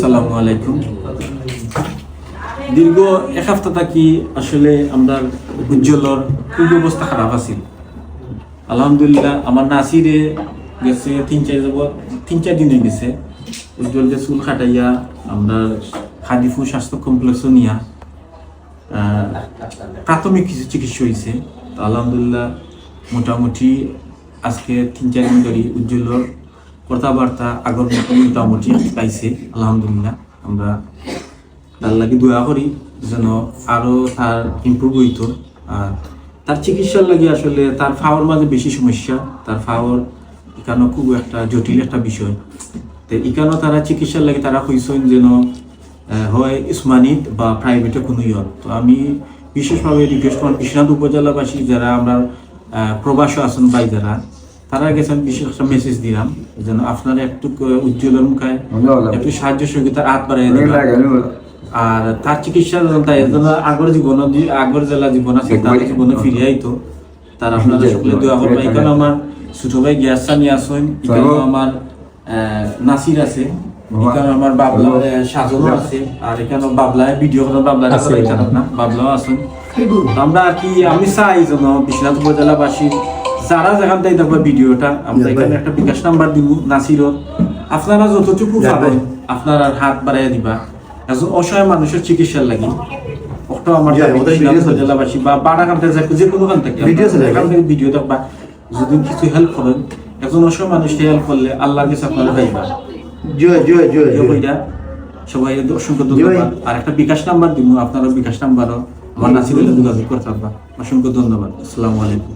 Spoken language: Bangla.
আসসালামু আলাইকুম। দীর্ঘ এক সপ্তাহ থাকি আসলে আমরা উজ্জ্বলর খুব অবস্থা খারাপ আছিল। আলহামদুলিল্লাহ আমার নাসিরে গেছে 3-4 দিন হয়ে গেছে। উজ্জ্বল যে চুল খাটাইয়া আমরা হাদিফুর স্বাস্থ্য কমপ্লেক্সও নিয়া প্রাথমিক কিছু চিকিৎসা হয়েছে। আলহামদুলিল্লাহ মোটামুটি আজকে 3-4 দিন ধরে উজ্জ্বলর কথাবার্তা আগর মোটামুটি পাইছে। আলহামদুলিল্লাহ আমরা তার লাগে দোয়া করি যেন আরো তার ইমপ্রুভ হইতো। আর তার চিকিৎসার লাগে আসলে তার ফাওয়ার মাঝে বেশি সমস্যা, তার ফাওয়ার এখানে খুব একটা জটিল একটা বিষয়। তো এখানে তারা চিকিৎসার লাগে তারা কইছেন যেন হয় উসমানিত বা প্রাইভেটে কোনো ইয়ত। তো আমি বিশেষভাবে রিকোয়েস্ট করেন বিশ্বনাথ উপজেলাবাসী যারা আমরা প্রবাসী আছেন ভাই যারা তারা গেছেন, বিশেষ একটা মেসেজ দিলাম যেন আপনারা একটু উজ্জ্বলের মুখায় একটু সাহায্য সহযোগিতার হাত বাড়াই দেবেন। আর তার চিকিৎসা আগের জীবন আগের জেলা জীবন আছে তার জীবনে ফিরে আইতো। তার আপনারা সকলে দোয়া করবেন। এখানে আমার ছোট ভাই গিয়াসানি আসেন, এখানে আমার নাসির আছে, এখানে আমার বাবলা সাজনও আছে, আর এখানে বাবলা ভিডিও করে বাবলা না বাবলাও আছেন। আমরা আর কি আমি চাই যেন বিশ্বনাথ উপজেলাবাসী যারা যেখান থেকে দেখবো ভিডিওটা আমরা এখানে একটা বিকাশ নাম্বার দিব নাসিরও, আপনারা যতটুকু পাবেন আপনারা হাত বাড়াইয়া দিবা একজন অসহায় মানুষের চিকিৎসার লাগে। আমার জেলাবাসী বা বাড়াকান্তে যে কোনো খান থেকে এখান থেকে ভিডিও দেখবা, যদি কিছু হেল্প করেন একজন অসহায় মানুষকে হেল্প করলে আল্লাহর কাছে আপনারা পাইবা। সবাই অসংখ্য ধন্যবাদ। আর একটা বিকাশ নাম্বার দিব, আপনারা বিকাশ নাম্বারও আমার নাসির যোগাযোগ করতে পারবা। অসংখ্য ধন্যবাদ। আসসালামু আলাইকুম।